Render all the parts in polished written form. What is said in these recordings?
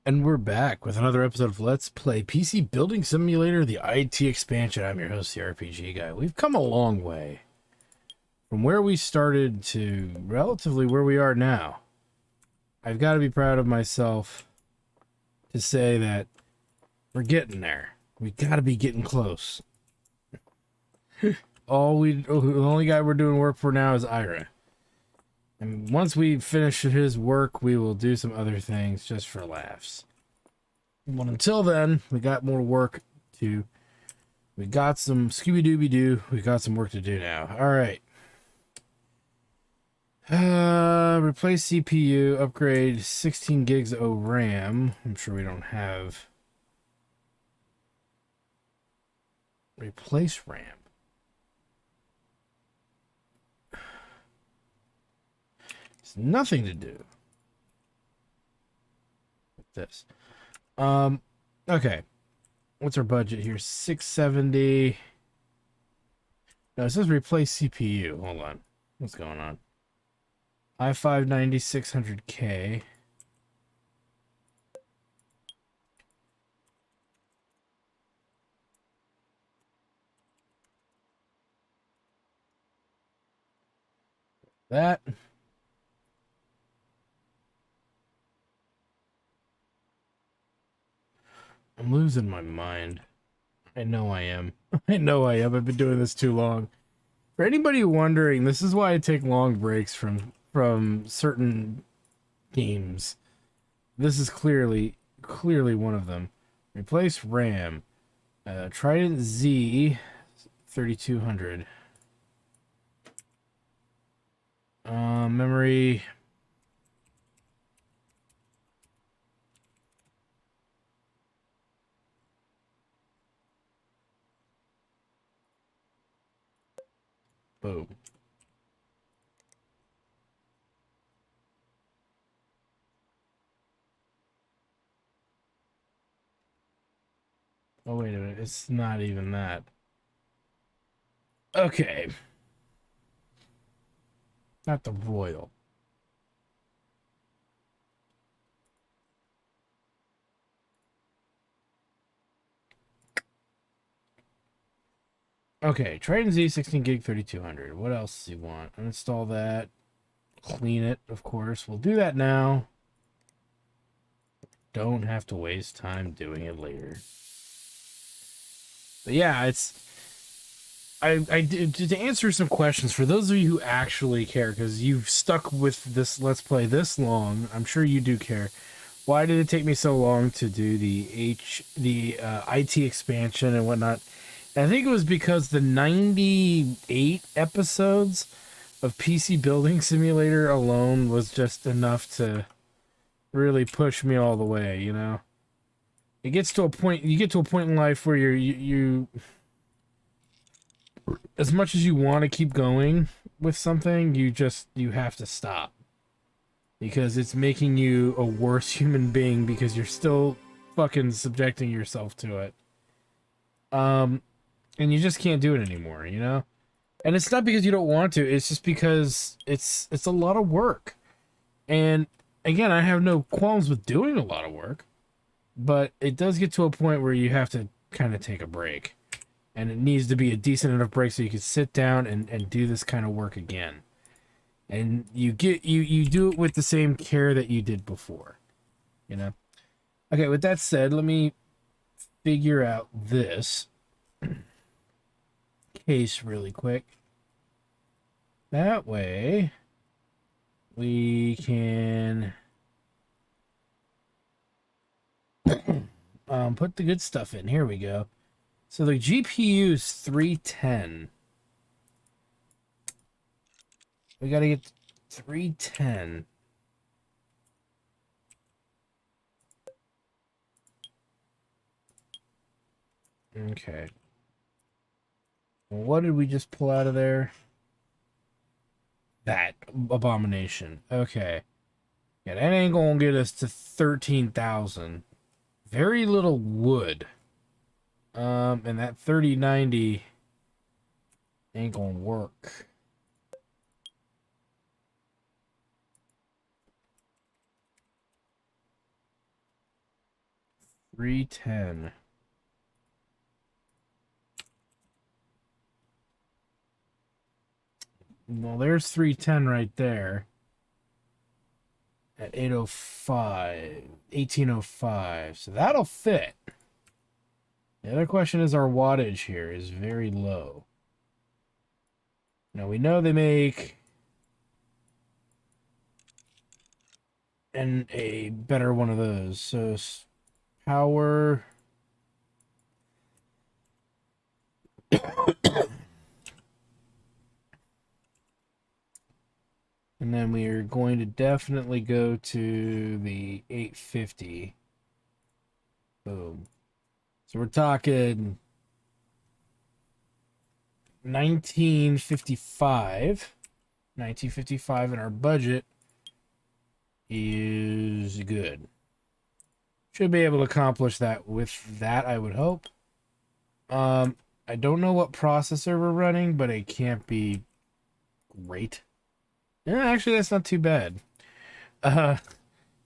And we're back with another episode of Let's Play PC Building Simulator, the IT expansion. I'm your host, the RPG Guy. We've come a long way from where we started to relatively where we are now. I've got to be proud of myself to say that we're getting there. We got to be getting close. The only guy we're doing work for now is Ira. And once we finish his work, we will do some other things just for laughs. But until then, we got more work to. We got some Scooby-Dooby-Doo. We got some work to do now. All right. Replace CPU, upgrade 16 gigs of RAM. I'm sure we don't have. Replace RAM. It's nothing to do with this. Okay. What's our budget here? 670. No, it says replace CPU. Hold on. What's going on? i5 9600K. That. I'm losing my mind. I know I am. I know I am. I've been doing this too long. For anybody wondering, this is why I take long breaks from certain games. This is clearly one of them. Replace RAM. Trident Z 3200. Memory. Boom. Oh, wait a minute. It's not even that. Okay. Not the Royal. Okay, Trident Z 16 gig 3200. What else do you want? Uninstall that. Clean it, of course. We'll do that now. Don't have to waste time doing it later. But yeah, it's... to answer some questions, for those of you who actually care, because you've stuck with this Let's Play this long, I'm sure you do care. Why did it take me so long to do the IT expansion and whatnot? I think it was because the 98 episodes of PC Building Simulator alone was just enough to really push me all the way, you know? It gets to a point, you get to a point in life where you as much as you want to keep going with something, you have to stop. Because it's making you a worse human being because you're still fucking subjecting yourself to it. And you just can't do it anymore, you know? And it's not because you don't want to, it's just because it's a lot of work. And again, I have no qualms with doing a lot of work, but it does get to a point where you have to kind of take a break. And it needs to be a decent enough break so you can sit down and do this kind of work again. And you do it with the same care that you did before, you know? Okay, with that said, let me figure out this case really quick. That way we can put the good stuff in. Here we go. So the GPU is 310. We gotta get 310. Okay. What did we just pull out of there? That abomination. Okay. Yeah, that ain't gonna get us to 13,000. Very little wood. And that 3090 ain't gonna work. 310. Well, there's 310 right there. At 805, 1805. So that'll fit. The other question is our wattage here is very low. Now we know they make a better one of those. So power. And then we are going to definitely go to the 850. Boom. So we're talking 1955. 1955, and our budget is good. Should be able to accomplish that with that, I would hope. I don't know what processor we're running, but it can't be great. Yeah, actually, that's not too bad.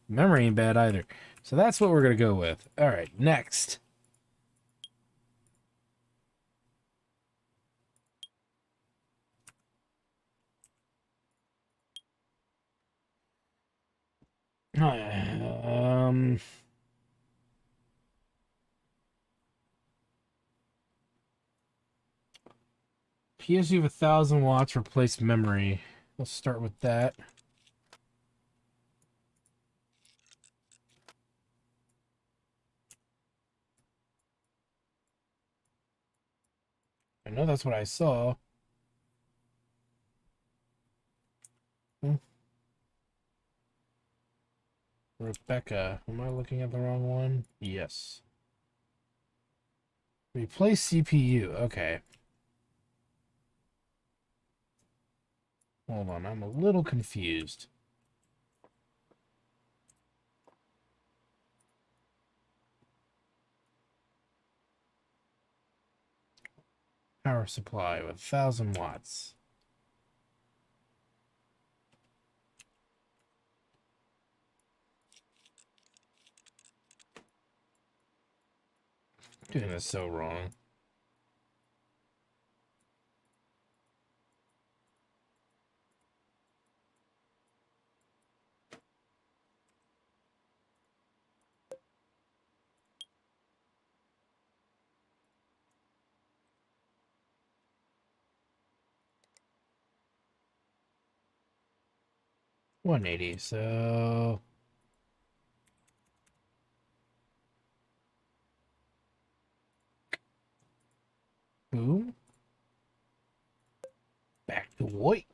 Memory ain't bad either. So that's what we're going to go with. All right, next. PSU of 1,000 watts, replace memory. Let's start with that. I know that's what I saw. Rebecca. Am I looking at the wrong one? Yes. Replace CPU. Okay. Hold on. I'm a little confused. Power supply with 1,000 watts. Doing this so wrong. $180. So boom. Back to work.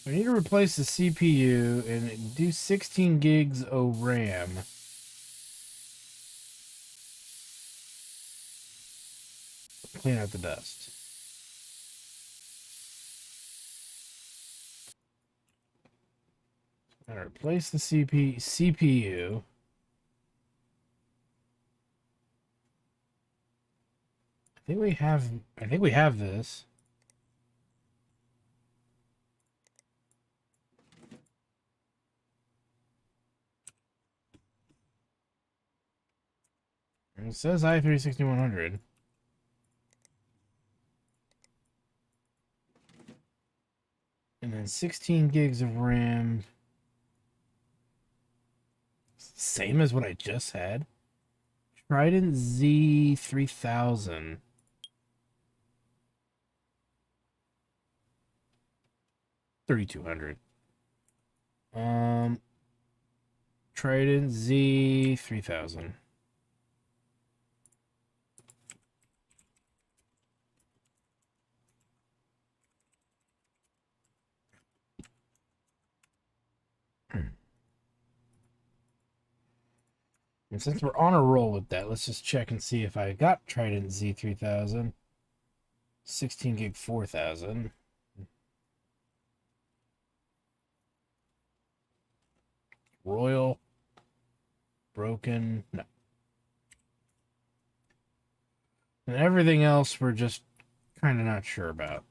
We need to replace the CPU and do 16 gigs of RAM. Clean out the dust. Gotta replace the CPU. I think we have this. It says i3-6100. And then 16 gigs of RAM. Same as what I just had. Trident Z3000. 3200. Trident Z3000. And since we're on a roll with that, let's just check and see if I got Trident Z3000. 16 gig 4000. Royal. Broken. No. And everything else we're just kind of not sure about.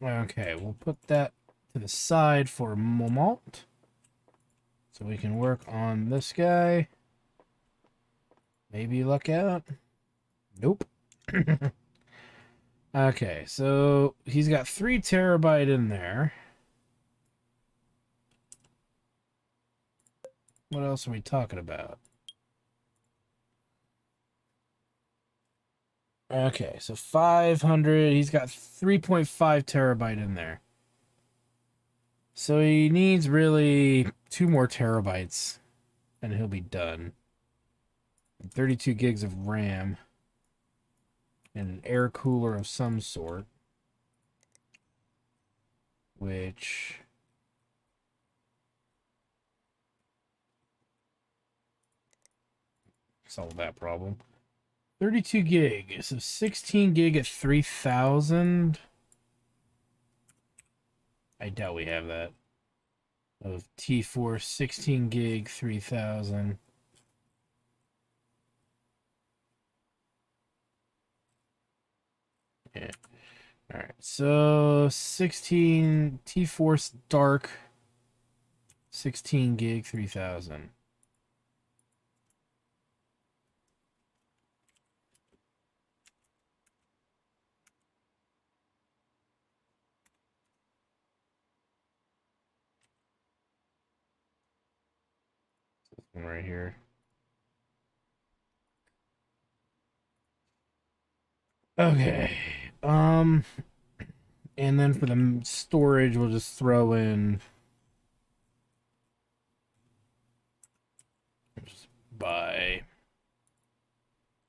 Okay, we'll put that to the side for a moment. So we can work on this guy. Maybe luck out. Nope. Okay, so he's got 3 terabyte in there. What else are we talking about? Okay, so 500. He's got 3.5 terabyte in there. So he needs really 2 more terabytes, and he'll be done. 32 gigs of RAM, and an air cooler of some sort, which solve that problem. 32 gig, so 16 gig at 3,000. I doubt we have that. Of T4, 16 gig, 3,000. Yeah. All right. So 16 T4 Dark, 16 gig, 3,000. This one right here. Okay. And then for the storage, we'll just throw in. Just buy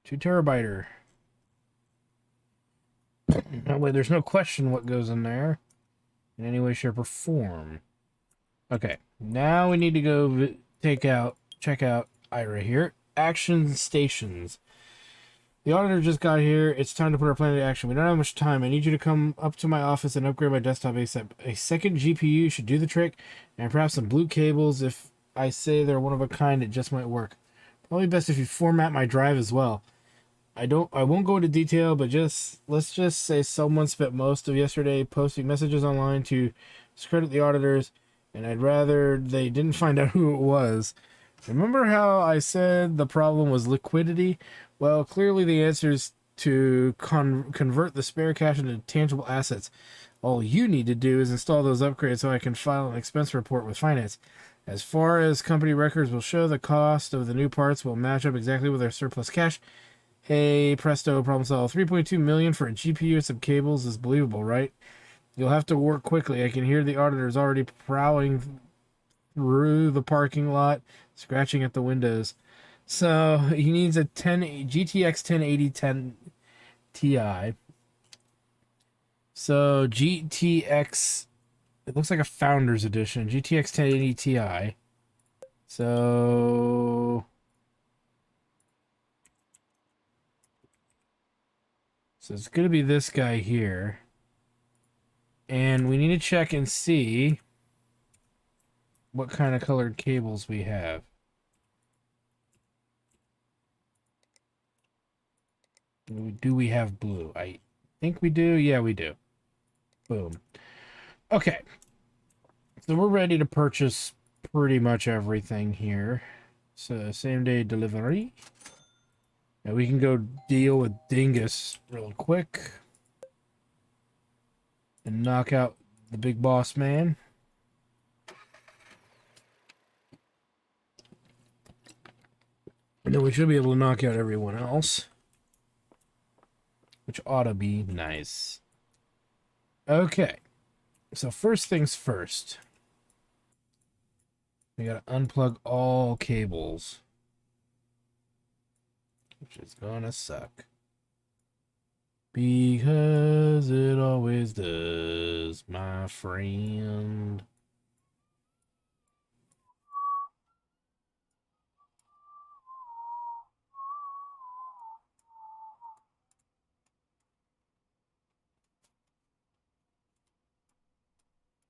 2 terabyte. That way, there's no question what goes in there in any way, shape, or form. Okay, now we need to go check out Ira here. Action stations. The auditor just got here. It's time to put our plan into action. We don't have much time. I need you to come up to my office and upgrade my desktop ASAP. A second GPU should do the trick, and perhaps some blue cables. If I say they're one of a kind, it just might work. Probably best if you format my drive as well. I won't go into detail, but let's just say someone spent most of yesterday posting messages online to discredit the auditors, and I'd rather they didn't find out who it was. Remember how I said the problem was liquidity? Well, clearly the answer is to convert the spare cash into tangible assets. All you need to do is install those upgrades so I can file an expense report with finance. As far as company records will show, the cost of the new parts will match up exactly with our surplus cash. Hey, presto, problem solved. 3.2 million for a GPU and some cables is believable, right? You'll have to work quickly. I can hear the auditors already prowling through the parking lot, scratching at the windows. So he needs a GTX 1080 Ti. So GTX, it looks like a Founders Edition. GTX 1080 Ti. So it's going to be this guy here. And we need to check and see what kind of colored cables we have. Do we have blue? I think we do. Yeah, we do. Boom. Okay. So we're ready to purchase pretty much everything here. So same day delivery. Now we can go deal with Dingus real quick. And knock out the big boss man. And then we should be able to knock out everyone else. Which ought to be nice. Okay. So first things first. We gotta unplug all cables. Which is gonna suck. Because it always does, my friend.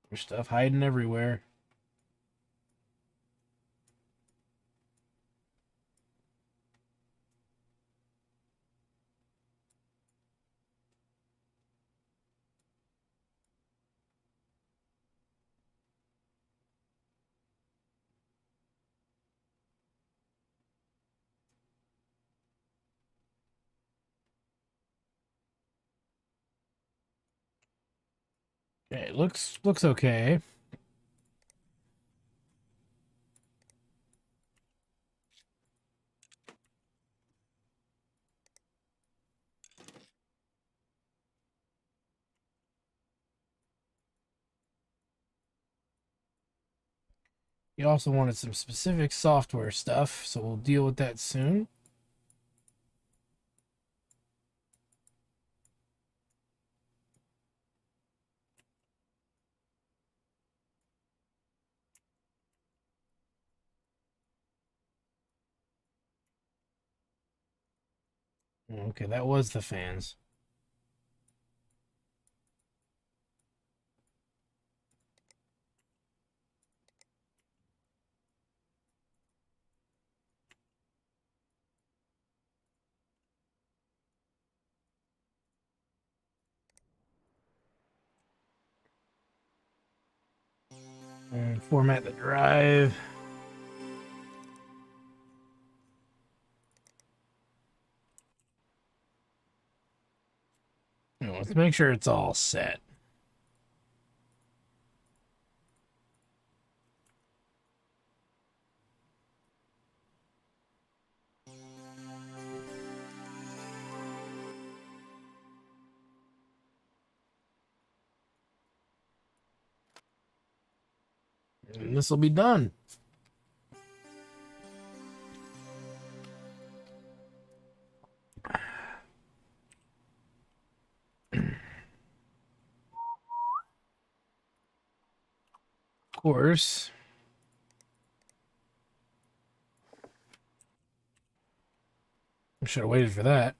There's stuff hiding everywhere. Okay, looks okay. You also wanted some specific software stuff, so we'll deal with that soon. Okay, that was the fans. And format the drive. Let's make sure it's all set. And this will be done. Of course. I should have waited for that.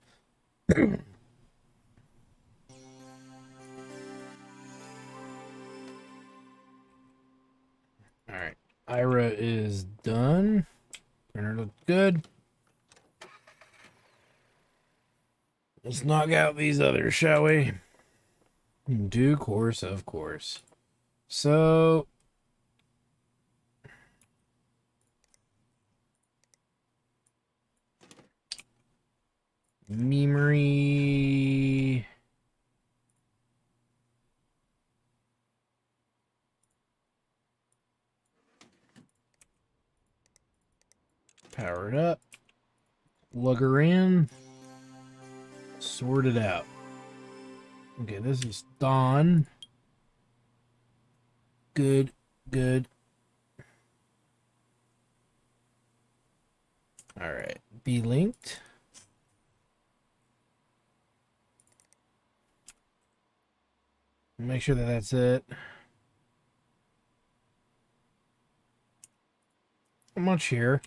Alright. Ira is done. Printer looks good. Let's knock out these others, shall we? In due course, of course. So, memory. Power it up. Plug her in. Sort it out. Okay, this is Dawn. Good, good. All right, be linked. Make sure that that's it. Not much here.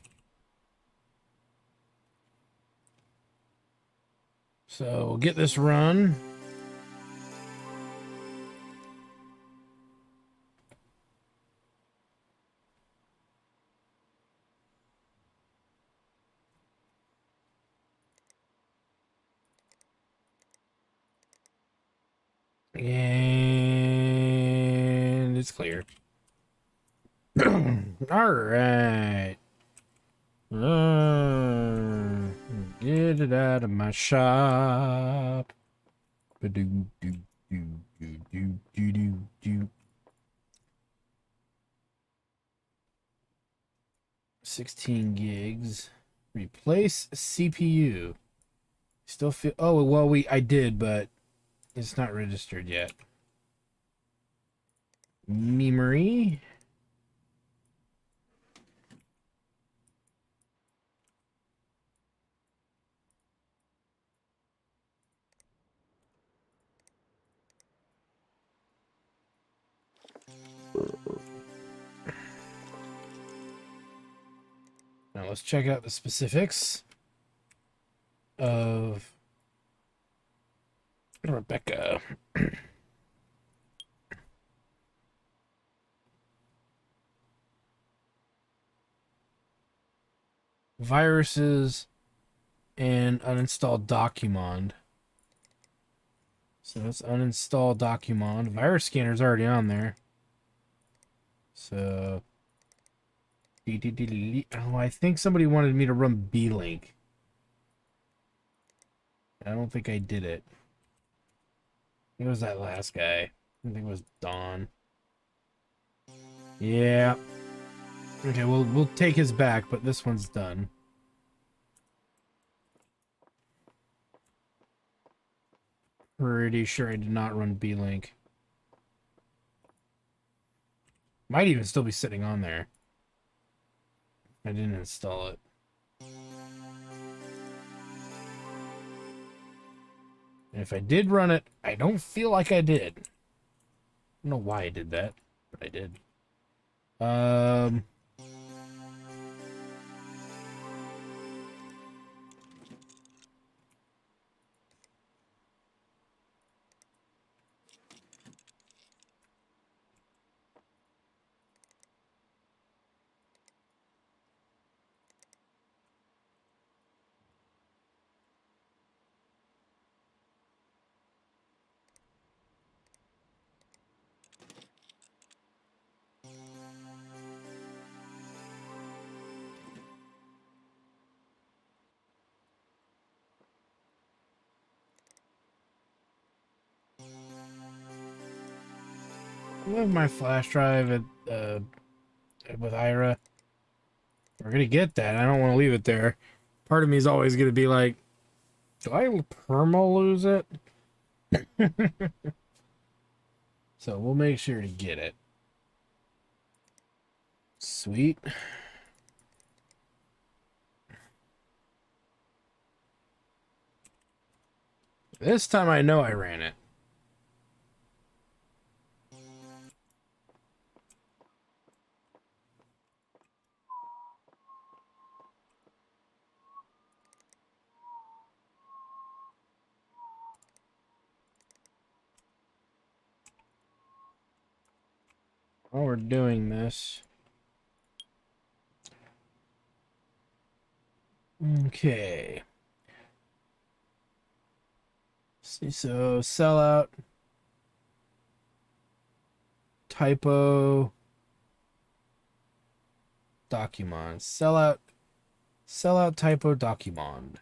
So we'll get this run. And it's clear. All right. Get it out of my shop. 16 gigs. Replace CPU. Still feel. Oh well, I did, but it's not registered yet. Memory. Now let's check out the specifics of Rebecca. Viruses and uninstall Documond. So let's uninstall Documond. Virus scanner's already on there. So oh, I think somebody wanted me to run B-Link. I don't think I did it. It was that last guy. I think it was Dawn. Yeah. Okay, we'll take his back, but this one's done. Pretty sure I did not run B-Link. Might even still be sitting on there. I didn't install it. And if I did run it, I don't feel like I did. I don't know why I did that, but I did. I have my flash drive at with Ira. We're gonna get that. I don't want to leave it there. Part of me is always gonna be like, do I perma lose it? So we'll make sure to get it. Sweet. This time I know I ran it. While we're doing this. Okay. See, so sellout, typo, document, sellout, typo, document.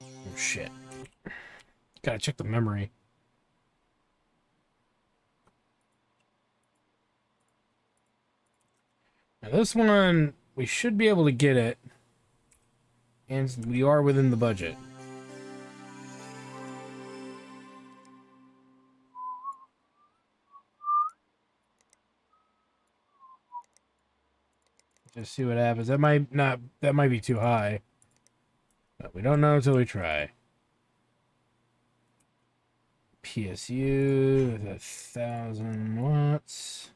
Oh shit. Gotta check the memory. Now this one, we should be able to get it. And we are within the budget. Just see what happens. That might be too high. But we don't know until we try. PSU with 1,000 watts.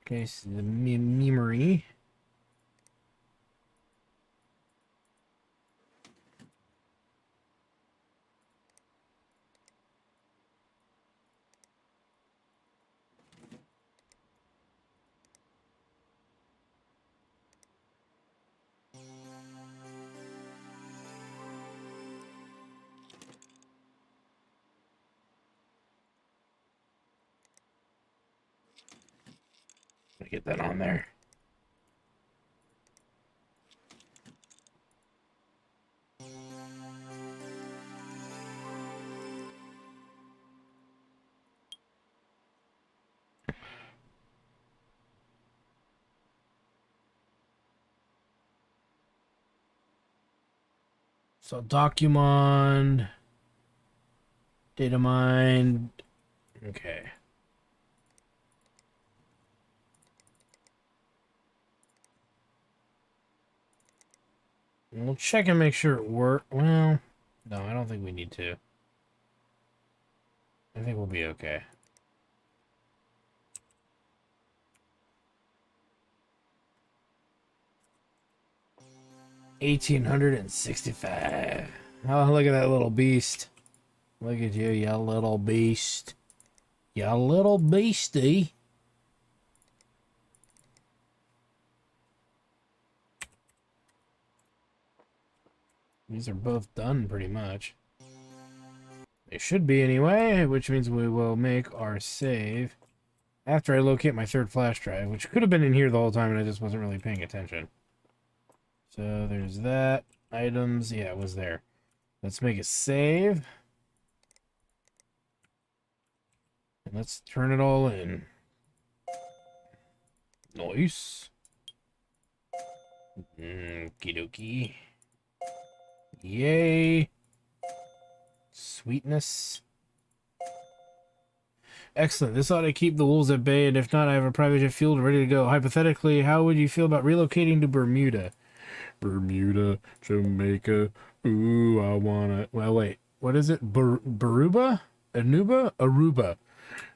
Okay, so the memory. Get that on there. So document, data mine. Okay. We'll check and make sure it works. Well, no, I don't think we need to. I think we'll be okay. $1,865. Oh, look at that little beast. Look at you, you little beast. You little beastie. These are both done pretty much. They should be anyway, which means we will make our save after I locate my third flash drive, which could have been in here the whole time and I just wasn't really paying attention. So there's that. Items, yeah, it was there. Let's make a save. And let's turn it all in. Nice. Okie dokie. Yay. Sweetness. Excellent. This ought to keep the wolves at bay, and if not, I have a private jet fueled and ready to go. Hypothetically, how would you feel about relocating to Bermuda? Bermuda, Jamaica. Ooh, I wanna... Well, wait. What is it? Baruba? Anuba? Aruba.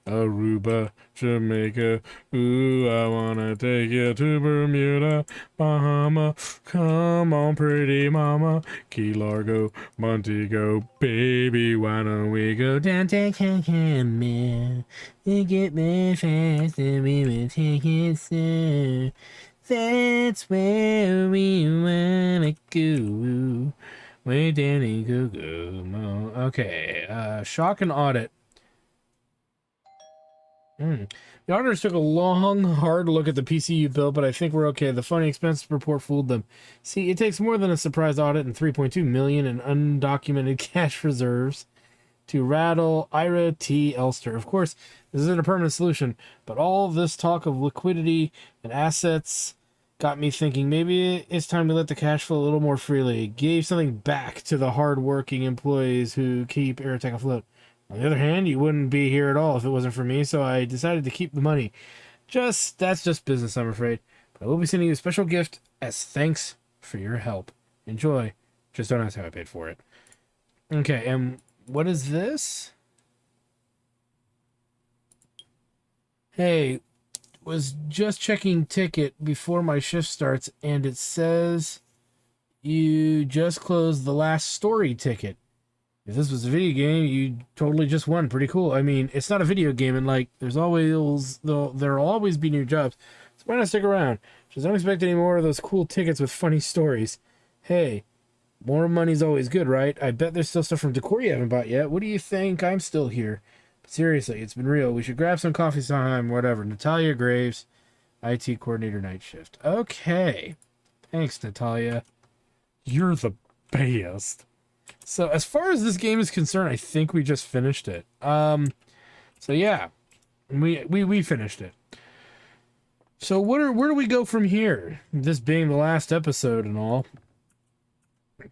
Aruba, Jamaica. Ooh, I wanna take you to Bermuda, Bahama. Come on, pretty mama. Key Largo, Montego, baby. Why don't we go down to Cayman and get there fast and we will take it slow. That's where we wanna go. Way down in Go-Go. Okay, shock and audit. The auditors took a long, hard look at the PC you built, but I think we're okay. The funny expense report fooled them. See, it takes more than a surprise audit and 3.2 million in undocumented cash reserves to rattle Ira T. Elster. Of course, this isn't a permanent solution, but all this talk of liquidity and assets got me thinking maybe it's time to let the cash flow a little more freely. Gave something back to the hard-working employees who keep Aerotech afloat. On the other hand, you wouldn't be here at all if it wasn't for me, so I decided to keep the money. That's just business, I'm afraid. But I will be sending you a special gift as thanks for your help. Enjoy. Just don't ask how I paid for it. Okay, and what is this? Hey, was just checking ticket before my shift starts, and it says you just closed the last story ticket. If this was a video game, you totally just won. Pretty cool. I mean, it's not a video game, and like, there'll always be new jobs. So why not stick around? Just don't expect any more of those cool tickets with funny stories. Hey, more money's always good, right? I bet there's still stuff from Decor you haven't bought yet. What do you think? I'm still here. But seriously, it's been real. We should grab some coffee sometime, whatever. Natalia Graves, IT coordinator, night shift. Okay. Thanks, Natalia. You're the best. So as far as this game is concerned, I think we just finished it. So yeah, we finished it. So where do we go from here? This being the last episode and all,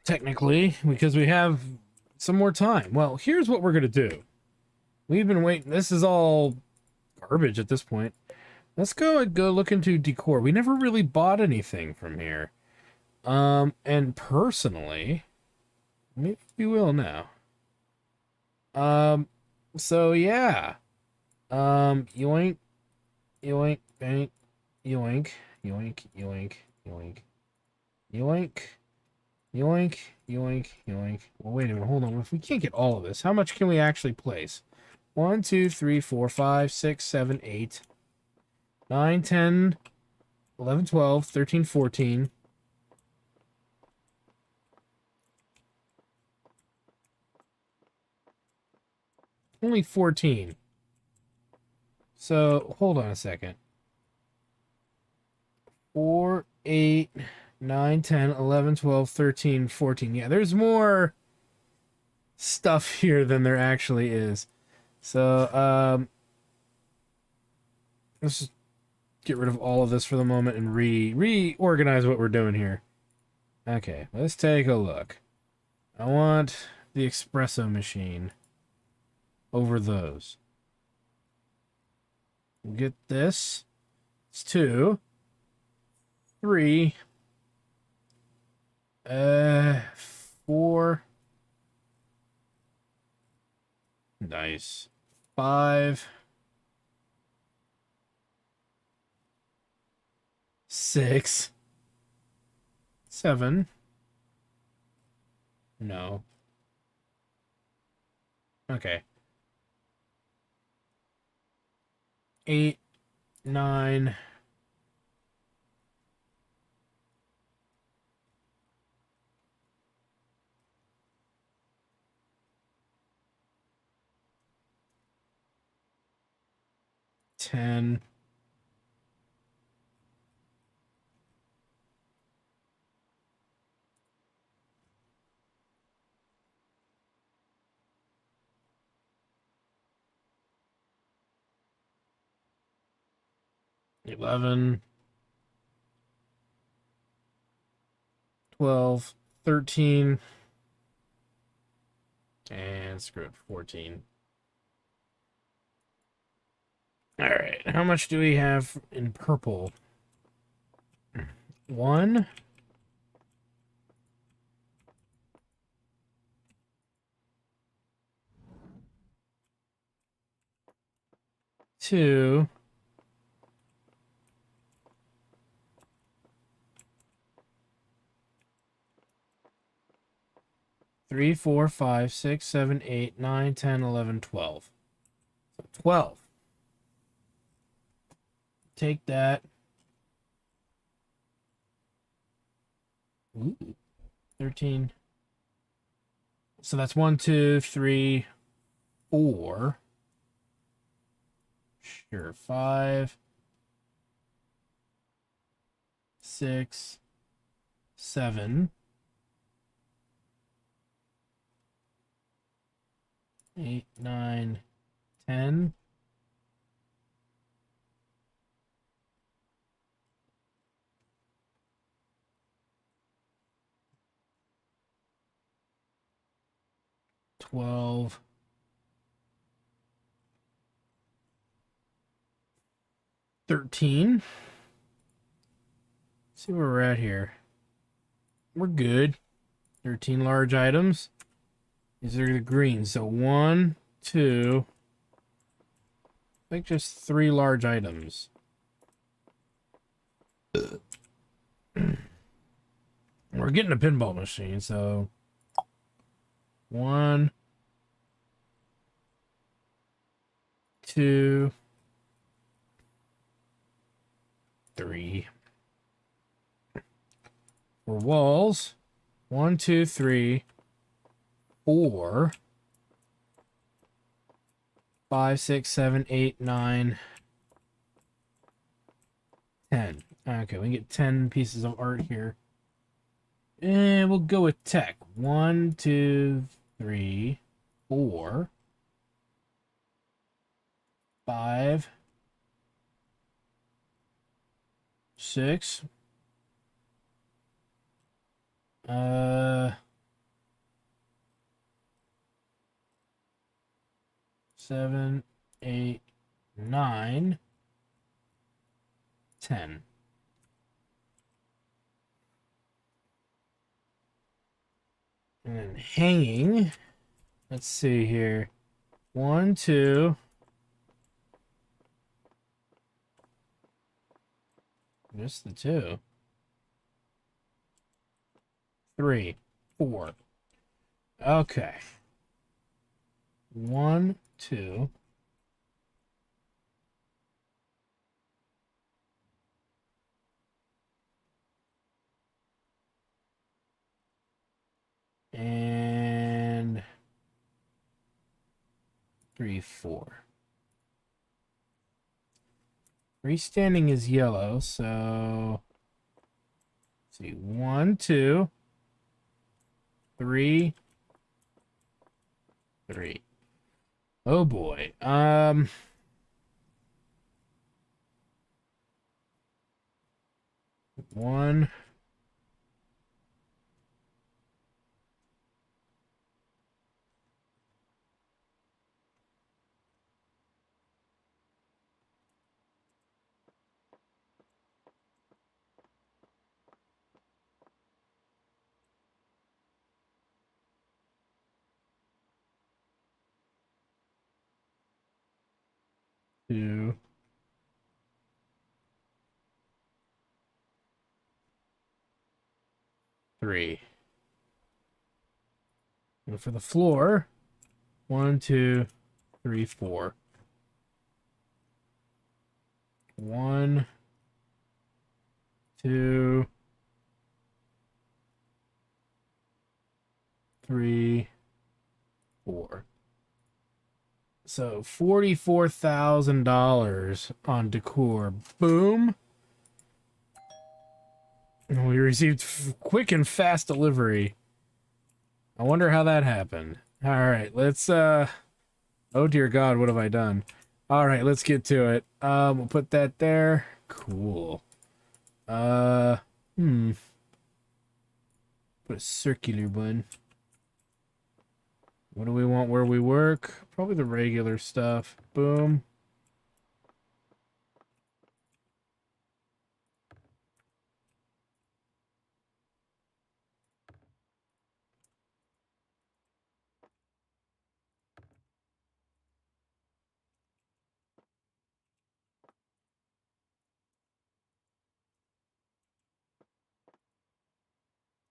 technically, because we have some more time. Well, here's what we're gonna do. We've been waiting. This is all garbage at this point. Let's go look into Decor. We never really bought anything from here. And personally, maybe we will now. So yeah. Yoink, yoink, bank, yoink, yoink, yoink, yoink, yoink, yoink, yoink, yoink. Well, wait a minute, hold on. If we can't get all of this, how much can we actually place? 1, 2, 3, 4, 5, 6, 7, 8, 9, 10, 11, 12, 13, 14. Only 14. So, hold on a second. 4, 8, 9, 10, 11, 12, 13, 14. Yeah, there's more stuff here than there actually is. So, let's just get rid of all of this for the moment and reorganize what we're doing here. Okay, let's take a look. I want the espresso machine over those. We'll get this. It's 2, 3, 4. Nice. 5, 6, 7. No. Okay. 8, 9. 10. $11, $12, $13, and screw it, $14. All right, how much do we have in purple? 1, 2, 3, 4, 5, 6, 7, 8, 9, 10, 11, 12. So 12. Take that. Ooh, 13. So that's 1, 2, 3, 4. Sure. 5, 6, 7, 8, 9, 10. 12, 13. Let's see where we're at here. We're good. 13 large items. These are the green. So 1, 2. I think just 3 large items. We're getting a pinball machine, so 1, 2, 3. For walls, 1, 2, 3, 4, 5, 6, 7, 8, 9, 10. Okay, we can get 10 pieces of art here. And we'll go with tech. 1, 2, 3, 4, 5, 6, 7, 8, 9, 10. And then hanging, let's see here. 1, 2, just the 2. 3, 4. Okay. 1, 2. And 3, 4. Freestanding is yellow, so let's see. 1, 2, 3, 3. Oh boy. 1, 2, 3. And for the floor, 1, 2, 3, 4. 1, 2, 3, 4. So $44,000 on decor. Boom. And we received quick and fast delivery. I wonder how that happened. All right, let's oh dear God, what have I done? All right, let's get to it. We'll put that there. Cool. Uh, hmm. Put a circular one. What do we want where we work? Probably the regular stuff. Boom.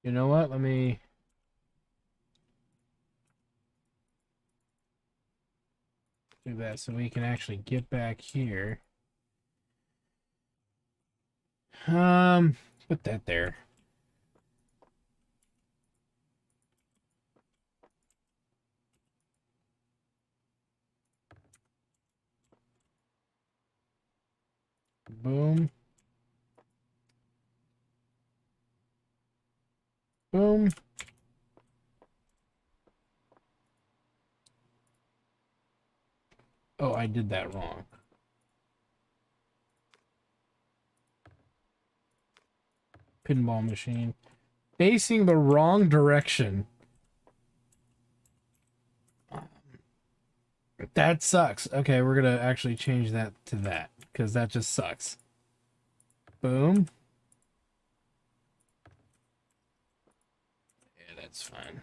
You know what? Let me do that so we can actually get back here. Put that there. Boom. Boom. Oh, I did that wrong. Pinball machine. Facing the wrong direction. That sucks. Okay, we're gonna actually change that to that, because that just sucks. Boom. Yeah, that's fine.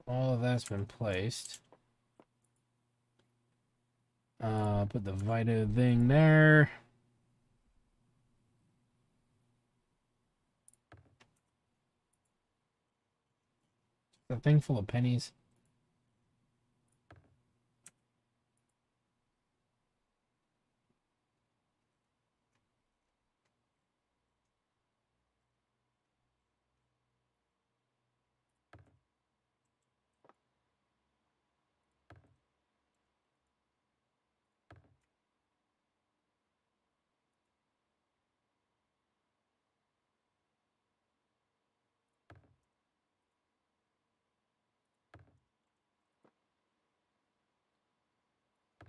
All of that's been placed. Put the Vita thing there. The thing full of pennies.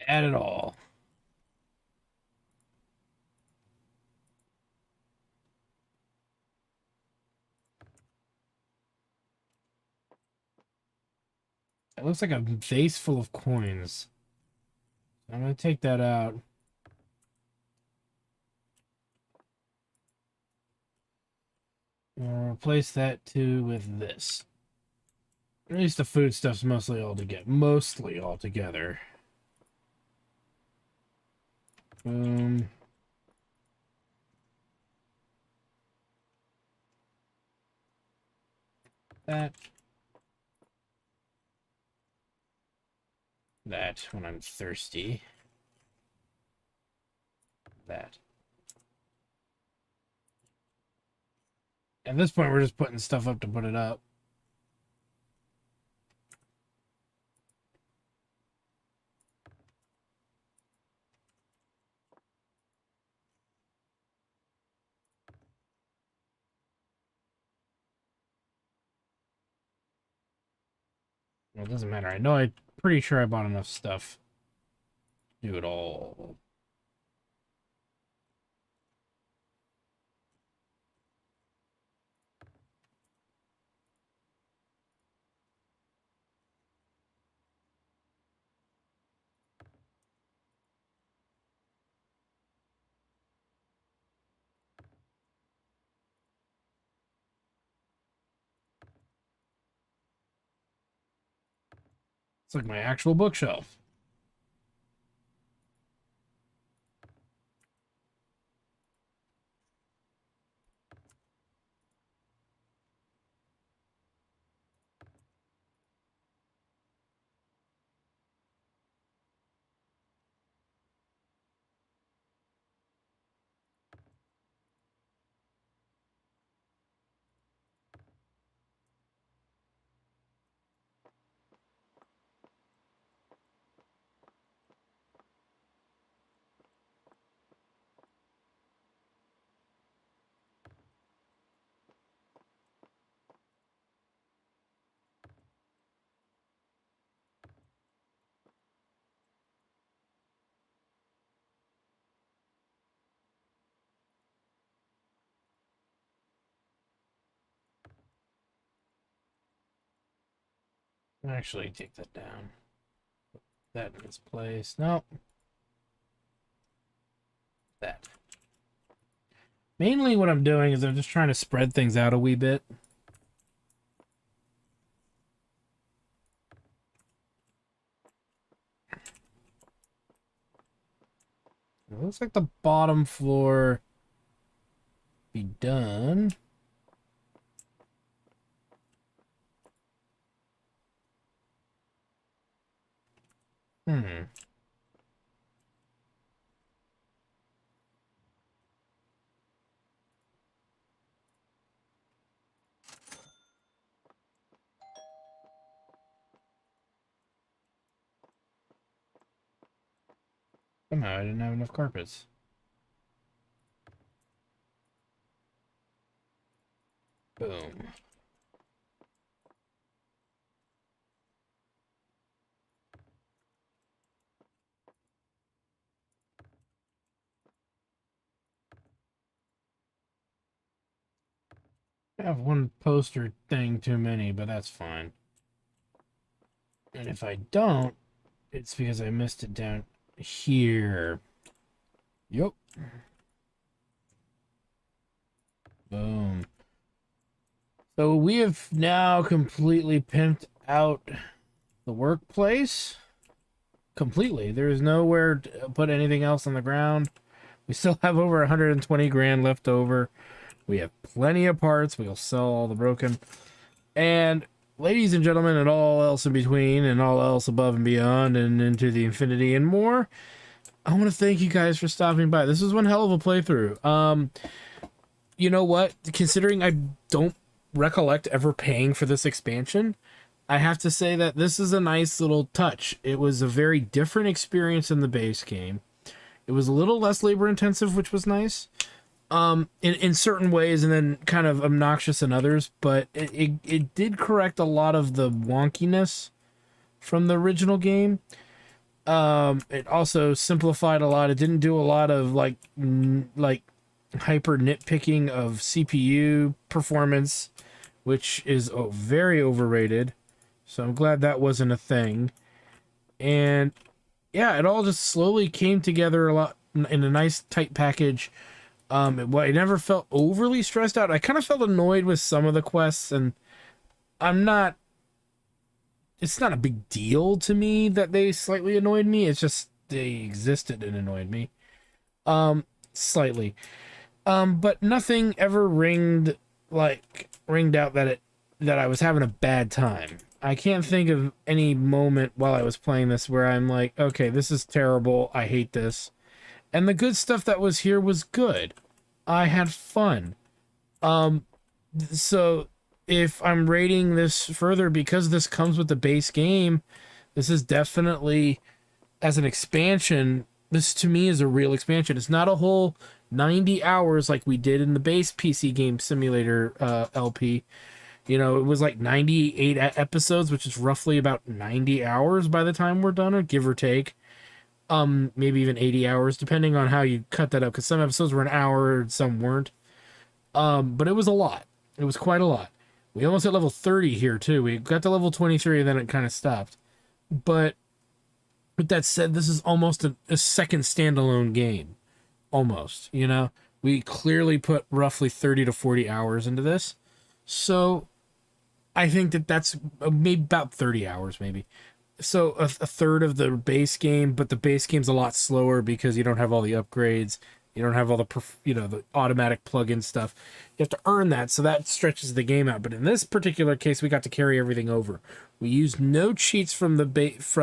Add it all. It looks like a vase full of coins. I'm gonna take that out. We'll replace that too with this. At least the food stuff's mostly all together. Mostly all together. Boom. That. That when I'm thirsty. That. At this point, we're just putting stuff up to put it up. Well, it doesn't matter. I know I'm pretty sure I bought enough stuff to do it all. It's like my actual bookshelf. Actually, take that down. Put that in its place. No. That. Mainly what I'm doing is I'm just trying to spread things out a wee bit. It looks like the bottom floor be done. Hmm. Somehow I didn't have enough carpets. Boom. I have one poster thing too many, but that's fine. And if I don't, it's because I missed it down here. Yep. Boom. So we have now completely pimped out the workplace. Completely. There is nowhere to put anything else on the ground. We still have over 120 grand left over. We have plenty of parts. We'll sell all the broken. And ladies and gentlemen, and all else in between, and all else above and beyond, and into the infinity and more, I want to thank you guys for stopping by. This was one hell of a playthrough. You know what? Considering I don't recollect ever paying for this expansion, I have to say that this is a nice little touch. It was a very different experience than the base game. It was a little less labor intensive, which was nice. In certain ways, and then kind of obnoxious in others, but it did correct a lot of the wonkiness from the original game. It also simplified a lot. It didn't do a lot of like hyper nitpicking of CPU performance, which is very overrated. So I'm glad that wasn't a thing. And yeah, it all just slowly came together a lot in a nice tight package. I never felt overly stressed out. I kind of felt annoyed with some of the quests, and it's not a big deal to me that they slightly annoyed me. It's just they existed and annoyed me. Slightly. But nothing ever ringed out that I was having a bad time. I can't think of any moment while I was playing this where I'm like, okay, this is terrible. I hate this. And the good stuff that was here was good. I had fun. So if I'm rating this further, because this comes with the base game, this is definitely, as an expansion, this to me is a real expansion. It's not a whole 90 hours like we did in the base PC game simulator LP. You know, it was like 98 episodes, which is roughly about 90 hours by the time we're done, or give or take. Maybe even 80 hours, depending on how you cut that up, because some episodes were an hour and some weren't. But it was a lot. It was quite a lot. We almost hit level 30 here, too. We got to level 23, and then it kind of stopped. But with that said, this is almost a second standalone game. Almost, you know? We clearly put roughly 30 to 40 hours into this. So I think that's maybe about 30 hours, maybe. So a third of the base game, but the base game's a lot slower because you don't have all the upgrades. You don't have all the, the automatic plug-in stuff. You have to earn that, so that stretches the game out. But in this particular case, we got to carry everything over. We used no cheats from the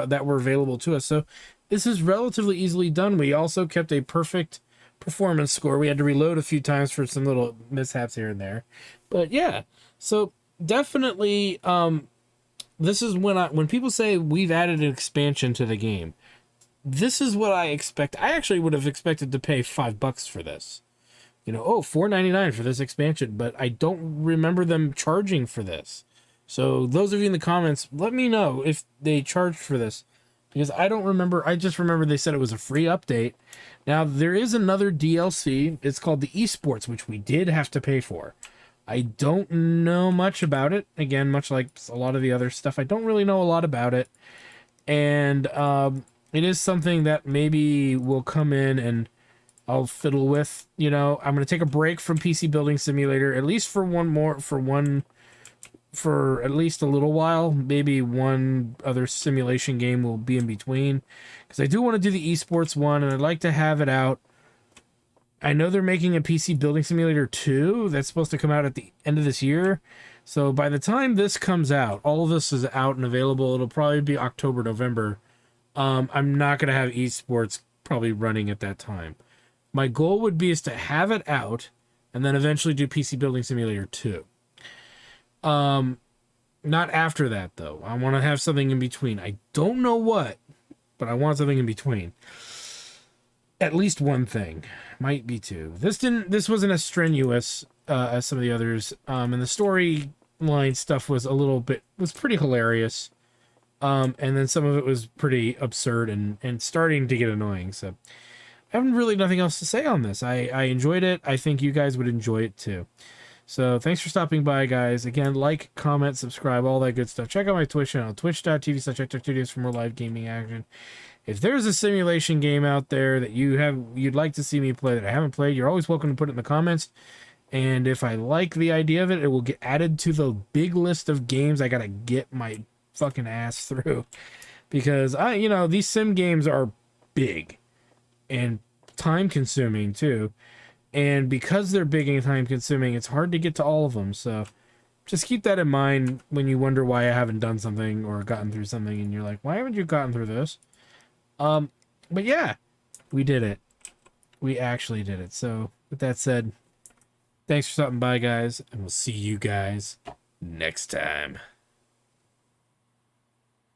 that were available to us, so this is relatively easily done. We also kept a perfect performance score. We had to reload a few times for some little mishaps here and there. But yeah, so definitely... this is when people say we've added an expansion to the game. This is what I expect. I actually would have expected to pay $5 for this. $4.99 for this expansion, but I don't remember them charging for this. So those of you in the comments, let me know if they charged for this, because I don't remember. I just remember they said it was a free update. Now there is another DLC. It's called the Esports, which we did have to pay for. I don't know much about it. Again, much like a lot of the other stuff, I don't really know a lot about it. And it is something that maybe will come in and I'll fiddle with. You know, I'm going to take a break from PC Building Simulator, at least for for at least a little while. Maybe one other simulation game will be in between, because I do want to do the esports one, and I'd like to have it out. I know they're making a PC Building Simulator 2 that's supposed to come out at the end of this year. So by the time this comes out, all of this is out and available. It'll probably be October, November. I'm not going to have esports probably running at that time. My goal would be is to have it out and then eventually do PC Building Simulator 2. Not after that, though. I want to have something in between. I don't know what, but I want something in between. At least one thing. Might be two. This wasn't as strenuous as some of the others. And the storyline stuff was was pretty hilarious. And then some of it was pretty absurd and starting to get annoying. So I have really nothing else to say on this. I enjoyed it. I think you guys would enjoy it too. So thanks for stopping by, guys. Again, like, comment, subscribe, all that good stuff. Check out my Twitch channel, twitch.tv/HectorStudios for more live gaming action. If there's a simulation game out there that you'd like to see me play that I haven't played, you're always welcome to put it in the comments. And if I like the idea of it, it will get added to the big list of games I gotta get my fucking ass through. Because these sim games are big and time consuming too. And because they're big and time consuming, it's hard to get to all of them. So just keep that in mind when you wonder why I haven't done something or gotten through something and you're like, why haven't you gotten through this? But yeah, we did it. We actually did it. So with that said, thanks for stopping by, guys, and we'll see you guys next time.